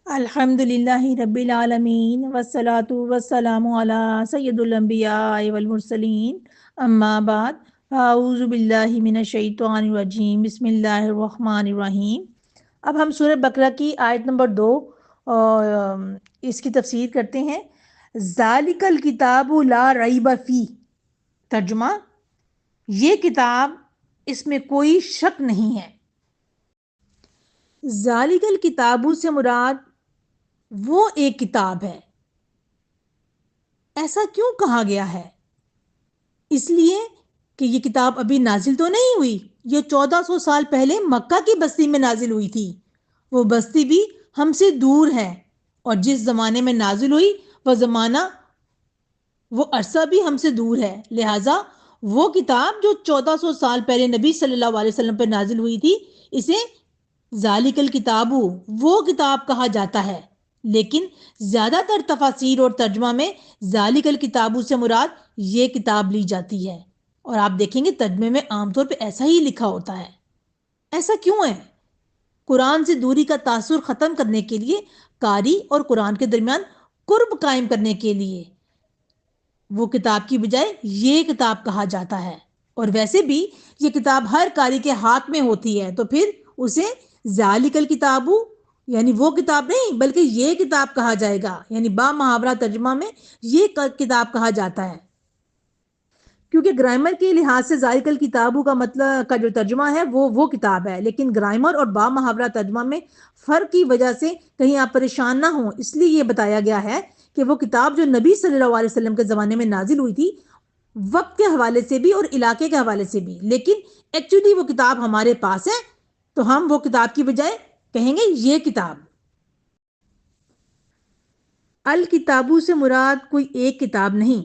الحمدللہ رب العالمین والصلاة والسلام علی سید الانبیاء والمرسلین اما بعد اعوذ باللہ من الشیطان الرجیم بسم اللہ الرحمن الرحیم۔ اب ہم سورہ بقرہ کی آیت نمبر 2 اس کی تفسیر کرتے ہیں۔ ذالک الکتاب لا ریب فیہ، ترجمہ یہ کتاب اس میں کوئی شک نہیں ہے۔ ذالک الکتاب سے مراد وہ ایک کتاب ہے۔ ایسا کیوں کہا گیا ہے؟ اس لیے کہ یہ کتاب ابھی نازل تو نہیں ہوئی، یہ 1400 سال پہلے مکہ کی بستی میں نازل ہوئی تھی۔ وہ بستی بھی ہم سے دور ہے، اور جس زمانے میں نازل ہوئی وہ عرصہ بھی ہم سے دور ہے، لہٰذا وہ کتاب جو 1400 سال پہلے نبی صلی اللہ علیہ وسلم پر نازل ہوئی تھی، اسے ذالک الکتاب وہ کتاب کہا جاتا ہے۔ لیکن زیادہ تر تفاسیر اور ترجمہ میں ذالک الکتاب سے مراد یہ کتاب لی جاتی ہے، اور آپ دیکھیں گے ترجمے میں عام طور پہ ایسا ہی لکھا ہوتا ہے۔ ایسا کیوں ہے؟ قرآن سے دوری کا تاثر ختم کرنے کے لیے، قاری اور قرآن کے درمیان قرب قائم کرنے کے لیے وہ کتاب کی بجائے یہ کتاب کہا جاتا ہے۔ اور ویسے بھی یہ کتاب ہر قاری کے ہاتھ میں ہوتی ہے، تو پھر اسے ذالک الکتاب یعنی وہ کتاب نہیں بلکہ یہ کتاب کہا جائے گا، یعنی با محاورہ ترجمہ میں یہ کتاب کہا جاتا ہے، کیونکہ گرامر کے لحاظ سے ذالک الکتاب کا مطلب کا جو ترجمہ ہے وہ کتاب ہے، لیکن گرامر اور با محاورہ ترجمہ میں فرق کی وجہ سے کہیں آپ پریشان نہ ہوں، اس لیے یہ بتایا گیا ہے کہ وہ کتاب جو نبی صلی اللہ علیہ وسلم کے زمانے میں نازل ہوئی تھی، وقت کے حوالے سے بھی اور علاقے کے حوالے سے بھی، لیکن ایکچولی وہ کتاب ہمارے پاس ہے، تو ہم وہ کتاب کی بجائے کہیں گے یہ کتاب۔ الکتابو سے مراد کوئی ایک کتاب نہیں،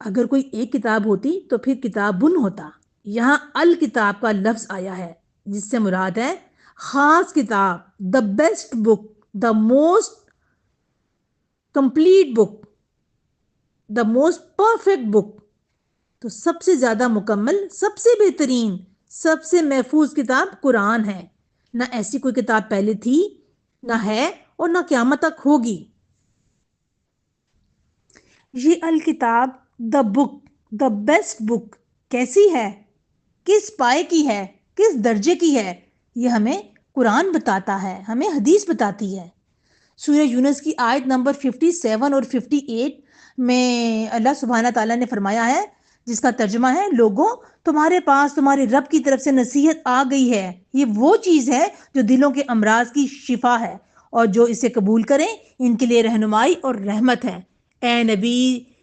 اگر کوئی ایک کتاب ہوتی تو پھر کتابن ہوتا۔ یہاں الکتاب کا لفظ آیا ہے جس سے مراد ہے خاص کتاب، the best book, the most complete book, the most perfect book. تو سب سے زیادہ مکمل، سب سے بہترین، سب سے محفوظ کتاب قرآن ہے۔ نہ ایسی کوئی کتاب پہلے تھی، نہ ہے، اور نہ قیامت تک ہوگی۔ یہ الکتاب، دا بک، دا بیسٹ بک کیسی ہے، کس پائے کی ہے، کس درجے کی ہے، یہ ہمیں قرآن بتاتا ہے، ہمیں حدیث بتاتی ہے۔ سورہ یونس کی آیت نمبر 57 اور 58 میں اللہ سبحانہ تعالیٰ نے فرمایا ہے، جس کا ترجمہ ہے، لوگوں تمہارے پاس تمہارے رب کی طرف سے نصیحت آ گئی ہے، یہ وہ چیز ہے جو دلوں کے امراض کی شفا ہے، اور جو اسے قبول کریں ان کے لیے رہنمائی اور رحمت ہے۔ اے نبی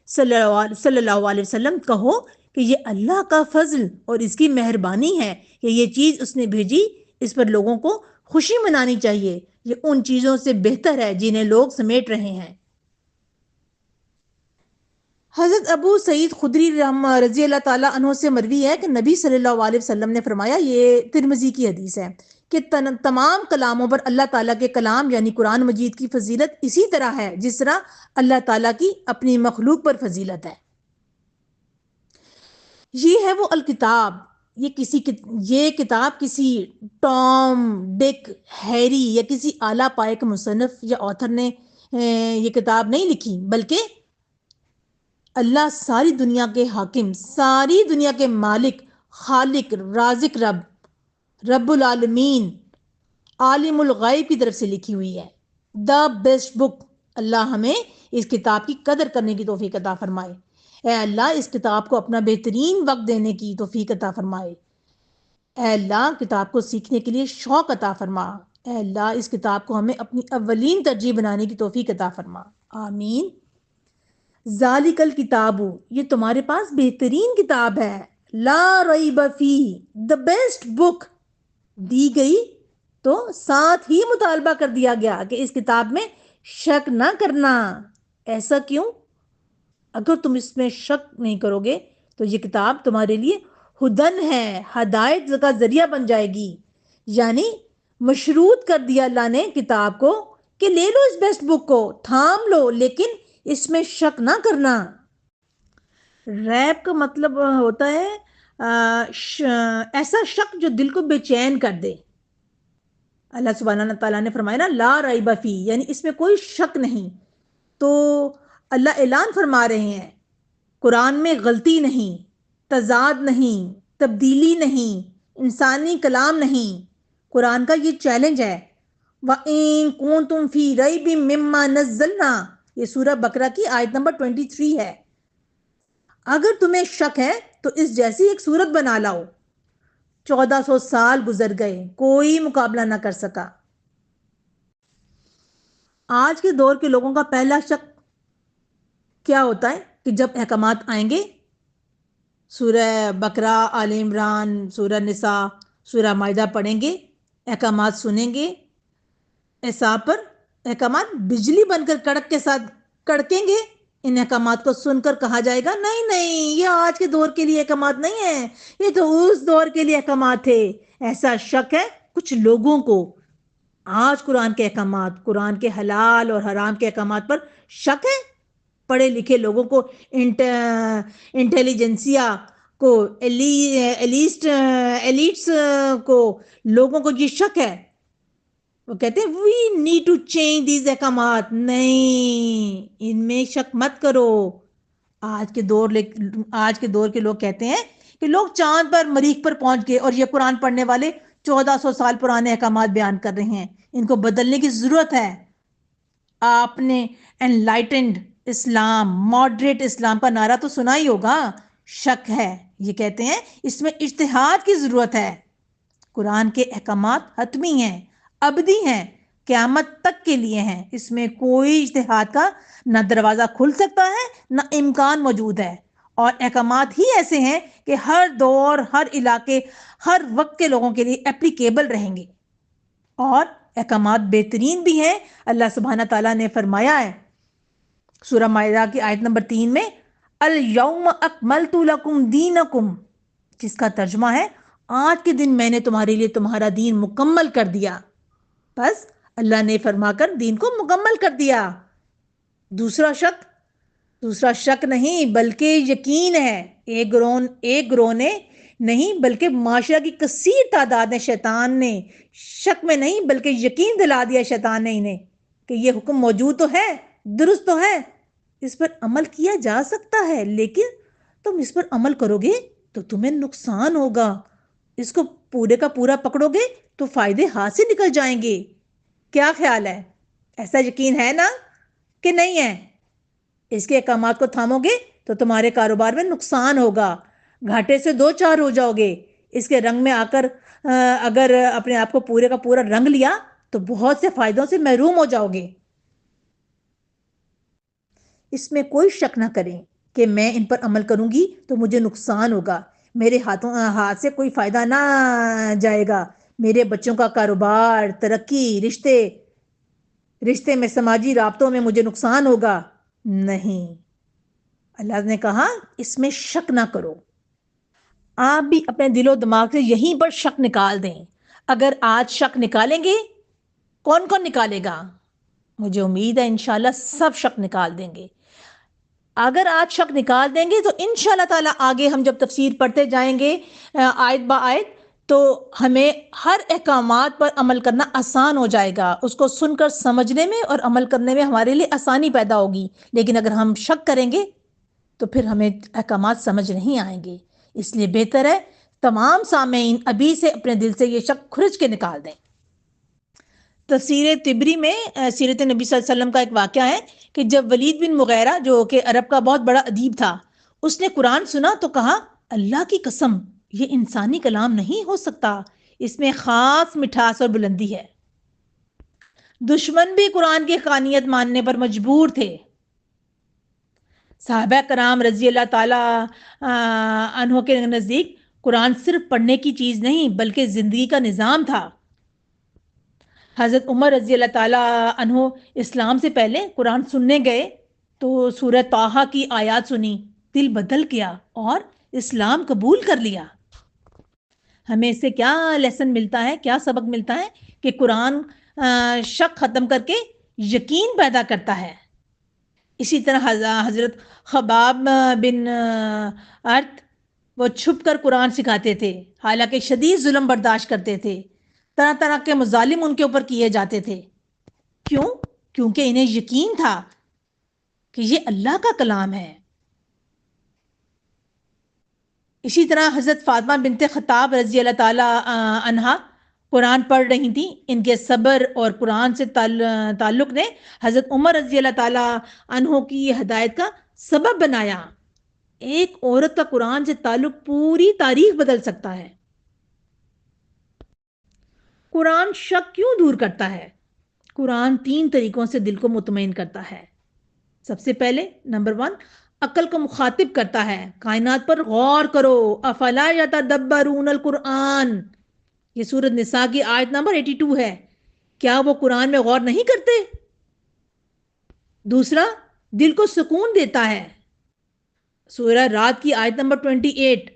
صلی اللہ علیہ وسلم، کہو کہ یہ اللہ کا فضل اور اس کی مہربانی ہے کہ یہ چیز اس نے بھیجی، اس پر لوگوں کو خوشی منانی چاہیے، یہ ان چیزوں سے بہتر ہے جنہیں لوگ سمیٹ رہے ہیں۔ حضرت ابو سعید خدری رضی اللہ تعالیٰ عنہ سے مروی ہے کہ نبی صلی اللہ علیہ وسلم نے فرمایا، یہ ترمذی کی حدیث ہے، کہ تمام کلاموں پر اللہ تعالیٰ کے کلام یعنی قرآن مجید کی فضیلت اسی طرح ہے جس طرح اللہ تعالیٰ کی اپنی مخلوق پر فضیلت ہے۔ یہ ہے وہ الکتاب، یہ کتاب کسی ٹام، ڈک، ہیری یا کسی اعلیٰ پائے کے مصنف یا آتھر نے یہ کتاب نہیں لکھی، بلکہ اللہ ساری دنیا کے حاکم، ساری دنیا کے مالک، خالق، رازق رب العالمین، عالم الغیب کی طرف سے لکھی ہوئی ہے۔ دا بیسٹ بک۔ اللہ ہمیں اس کتاب کی قدر کرنے کی توفیق عطا فرمائے۔ اے اللہ اس کتاب کو اپنا بہترین وقت دینے کی توفیق عطا فرمائے۔ اے اللہ کتاب کو سیکھنے کے لیے شوق عطا فرما۔ اے اللہ اس کتاب کو ہمیں اپنی اولین ترجیح بنانے کی توفیق عطا فرما، آمین۔ ذالک الکتاب، یہ تمہارے پاس بہترین کتاب ہے، لا ریب فیہ، دا بیسٹ بک دی گئی، تو ساتھ ہی مطالبہ کر دیا گیا کہ اس کتاب میں شک نہ کرنا۔ ایسا کیوں؟ اگر تم اس میں شک نہیں کرو گے تو یہ کتاب تمہارے لیے ہدن ہے، ہدایت کا ذریعہ بن جائے گی۔ یعنی مشروط کر دیا اللہ نے کتاب کو کہ لے لو اس بیسٹ بک کو، تھام لو، لیکن اس میں شک نہ کرنا۔ ریب کا مطلب ہوتا ہے ایسا شک جو دل کو بے چین کر دے۔ اللہ سبحانہ تعالیٰ نے فرمایا نا لا ریب فی، یعنی اس میں کوئی شک نہیں. تو اللہ اعلان فرما رہے ہیں قرآن میں غلطی نہیں، تضاد نہیں، تبدیلی نہیں، انسانی کلام نہیں. قرآن کا یہ چیلنج ہے. وَإِن كُنتُمْ فِي رَيْبٍ مِّمَّا نَزَّلْنَا، یہ سورہ بقرہ کی آیت نمبر 23 ہے. اگر تمہیں شک ہے تو اس جیسی ایک صورت بنا لاؤ. 1400 سال گزر گئے، کوئی مقابلہ نہ کر سکا. آج کے دور کے لوگوں کا پہلا شک کیا ہوتا ہے کہ جب احکامات آئیں گے، سورہ بقرہ، آل عمران، سورہ نساء، سورہ مائدہ پڑھیں گے، احکامات سنیں گے، حساب پر احکامات بجلی بن کر کڑک کے ساتھ کڑکیں گے. ان احکامات کو سن کر کہا جائے گا نہیں نہیں، یہ آج کے دور کے لیے احکامات نہیں ہیں، یہ تو اس دور کے لیے احکامات تھے. ایسا شک ہے کچھ لوگوں کو. آج قرآن کے احکامات، قرآن کے حلال اور حرام کے احکامات پر شک ہے. پڑھے لکھے لوگوں کو، انٹیلیجنسیا کو، ایلیٹس کو، لوگوں کو یہ شک ہے. وہ کہتے ہیں we need to change these احکامات. نہیں، ان میں شک مت کرو. آج کے دور کے لوگ کہتے ہیں کہ لوگ چاند پر، مریخ پر پہنچ گئے اور یہ قرآن پڑھنے والے 1400 سال پرانے احکامات بیان کر رہے ہیں. ان کو بدلنے کی ضرورت ہے. آپ نے انلائٹنڈ اسلام، ماڈریٹ اسلام کا نعرہ تو سنا ہی ہوگا. شک ہے، یہ کہتے ہیں اس میں اجتہاد کی ضرورت ہے. قرآن کے احکامات حتمی ہیں، ابدی ہیں، قیامت تک کے لیے ہیں. اس میں کوئی اجتہاد کا نہ دروازہ کھل سکتا ہے نہ امکان موجود ہے. اور احکامات ہی ایسے ہیں کہ ہر دور، ہر علاقے، ہر وقت کے لوگوں کے لیے اپلیکیبل رہیں گے. اور احکامات بہترین بھی ہیں. اللہ سبحانہ تعالیٰ نے فرمایا ہے سورہ مائدہ کی آیت نمبر 3 میں، الیوم اکملت لکم دینکم، جس کا ترجمہ ہے آج کے دن میں نے تمہارے لیے تمہارا دین مکمل کر دیا. بس اللہ نے فرما کر دین کو مکمل کر دیا. دوسرا شک نہیں بلکہ یقین ہے. ایک گروہ نے نہیں بلکہ معاشرہ کی کثیر تعداد نے، شیطان نے شک میں نہیں بلکہ یقین دلا دیا شیطان نے انہیں کہ یہ حکم موجود تو ہے، درست تو ہے، اس پر عمل کیا جا سکتا ہے، لیکن تم اس پر عمل کرو گے تو تمہیں نقصان ہوگا. اس کو پورے کا پورا پکڑو گے تو فائدے ہاتھ سے نکل جائیں گے. کیا خیال ہے؟ ایسا یقین ہے نا کہ نہیں ہے؟ اس کے احکامات کو تھامو گے تو تمہارے کاروبار میں نقصان ہوگا، گھاٹے سے دو چار ہو جاؤ گے. اس کے رنگ میں آ کر اگر اپنے آپ کو پورے کا پورا رنگ لیا تو بہت سے فائدوں سے محروم ہو جاؤ گے. اس میں کوئی شک نہ کریں کہ میں ان پر عمل کروں گی تو مجھے نقصان ہوگا، میرے ہاتھ سے کوئی فائدہ نہ جائے گا. میرے بچوں کا کاروبار، ترقی، رشتے میں، سماجی رابطوں میں مجھے نقصان ہوگا. نہیں، اللہ نے کہا اس میں شک نہ کرو. آپ بھی اپنے دل و دماغ سے یہیں پر شک نکال دیں. اگر آج شک نکالیں گے، کون کون نکالے گا؟ مجھے امید ہے انشاءاللہ سب شک نکال دیں گے. اگر آج شک نکال دیں گے تو انشاءاللہ تعالیٰ آگے ہم جب تفسیر پڑھتے جائیں گے آیت با آیت، تو ہمیں ہر احکامات پر عمل کرنا آسان ہو جائے گا. اس کو سن کر سمجھنے میں اور عمل کرنے میں ہمارے لیے آسانی پیدا ہوگی. لیکن اگر ہم شک کریں گے تو پھر ہمیں احکامات سمجھ نہیں آئیں گے. اس لیے بہتر ہے تمام سامعین ابھی سے اپنے دل سے یہ شک کھرچ کے نکال دیں. تفسیر طبری میں سیرت نبی صلی اللہ علیہ وسلم کا ایک واقعہ ہے کہ جب ولید بن مغیرہ جو کہ عرب کا بہت بڑا ادیب تھا، اس نے قرآن سنا تو کہا اللہ کی قسم یہ انسانی کلام نہیں ہو سکتا، اس میں خاص مٹھاس اور بلندی ہے. دشمن بھی قرآن کی حقانیت ماننے پر مجبور تھے. صحابہ کرام رضی اللہ تعالی عنہ کے نزدیک قرآن صرف پڑھنے کی چیز نہیں بلکہ زندگی کا نظام تھا. حضرت عمر رضی اللہ تعالی عنہ اسلام سے پہلے قرآن سننے گئے تو سورہ طٰہٰ کی آیات سنی، دل بدل گیا اور اسلام قبول کر لیا. ہمیں اس سے کیا لیسن ملتا ہے، کیا سبق ملتا ہے؟ کہ قرآن شک ختم کر کے یقین پیدا کرتا ہے. اسی طرح حضرت خباب بن ارت وہ چھپ کر قرآن سکھاتے تھے، حالانکہ شدید ظلم برداشت کرتے تھے. طرح طرح کے مظالم ان کے اوپر کیے جاتے تھے. کیوں؟ کیونکہ انہیں یقین تھا کہ یہ اللہ کا کلام ہے. اسی طرح حضرت فاطمہ بنت خطاب رضی اللہ تعالی عنہا قرآن پڑھ رہی تھیں. ان کے صبر اور قرآن سے تعلق نے حضرت عمر رضی اللہ تعالی عنہ کی یہ ہدایت کا سبب بنایا. ایک عورت کا قرآن سے تعلق پوری تاریخ بدل سکتا ہے. قرآن شک کیوں دور کرتا ہے؟ قرآن 3 طریقوں سے دل کو مطمئن کرتا ہے. سب سے پہلے نمبر 1، عقل کو مخاطب کرتا ہے. کائنات پر غور کرو. افلا یتدبرون القرآن، یہ سورۃ نساء کی آیت نمبر 82 ہے. کیا وہ قرآن میں غور نہیں کرتے؟ دوسرا، دل کو سکون دیتا ہے. سورہ رات کی آیت نمبر 28،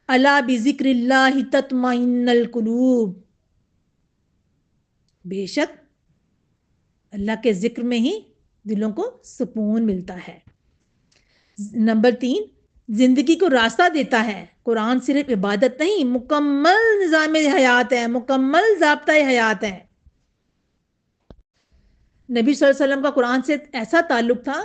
الا بذکر اللہ تطمئن القلوب، بے شک اللہ کے ذکر میں ہی دلوں کو سکون ملتا ہے. نمبر 3، زندگی کو راستہ دیتا ہے. قرآن صرف عبادت نہیں، مکمل نظام حیات ہے، مکمل ضابطۂ حیات ہے. نبی صلی اللہ علیہ وسلم کا قرآن سے ایسا تعلق تھا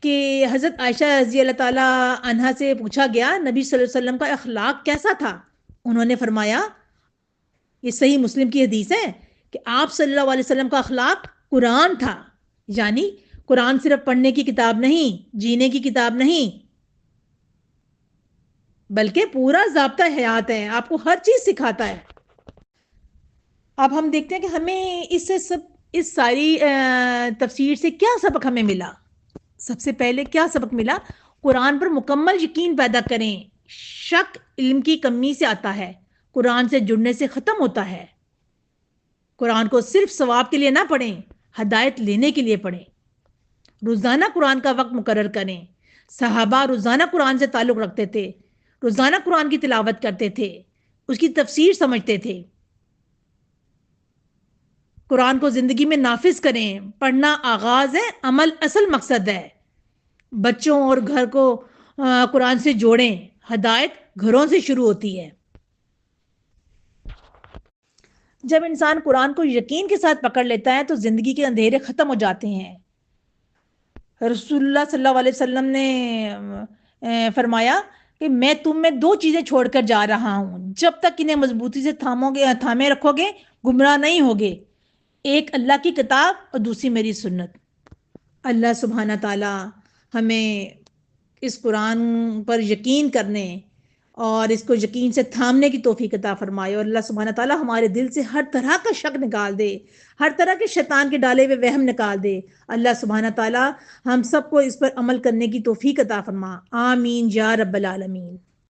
کہ حضرت عائشہ رضی اللہ تعالی عنہا سے پوچھا گیا نبی صلی اللہ علیہ وسلم کا اخلاق کیسا تھا. انہوں نے فرمایا، یہ صحیح مسلم کی حدیث ہے، کہ آپ صلی اللہ علیہ وسلم کا اخلاق قرآن تھا. یعنی قرآن صرف پڑھنے کی کتاب نہیں، جینے کی کتاب نہیں، بلکہ پورا ضابطہ حیات ہے. آپ کو ہر چیز سکھاتا ہے. اب ہم دیکھتے ہیں کہ ہمیں اس ساری تفسیر سے کیا سبق ہمیں ملا. سب سے پہلے کیا سبق ملا؟ قرآن پر مکمل یقین پیدا کریں. شک علم کی کمی سے آتا ہے، قرآن سے جڑنے سے ختم ہوتا ہے. قرآن کو صرف ثواب کے لیے نہ پڑھیں، ہدایت لینے کے لیے پڑھیں. روزانہ قرآن کا وقت مقرر کریں. صحابہ روزانہ قرآن سے تعلق رکھتے تھے، روزانہ قرآن کی تلاوت کرتے تھے، اس کی تفسیر سمجھتے تھے. قرآن کو زندگی میں نافذ کریں. پڑھنا آغاز ہے، عمل اصل مقصد ہے. بچوں اور گھر کو قرآن سے جوڑیں. ہدایت گھروں سے شروع ہوتی ہے. جب انسان قرآن کو یقین کے ساتھ پکڑ لیتا ہے تو زندگی کے اندھیرے ختم ہو جاتے ہیں. رسول اللہ صلی اللہ علیہ وسلم نے فرمایا کہ میں تم میں 2 چیزیں چھوڑ کر جا رہا ہوں، جب تک انہیں مضبوطی سے تھامے رکھو گے گمراہ نہیں ہوگے. ایک اللہ کی کتاب اور دوسری میری سنت. اللہ سبحانہ تعالی ہمیں اس قرآن پر یقین کرنے اور اس کو یقین سے تھامنے کی توفیق عطا فرمائے، اور اللہ سبحانہ تعالی ہمارے دل سے ہر طرح کا شک نکال دے، ہر طرح کے شیطان کے ڈالے ہوئے وہم نکال دے. اللہ سبحانہ تعالی ہم سب کو اس پر عمل کرنے کی توفیق عطا فرما. آمین یا رب العالمین.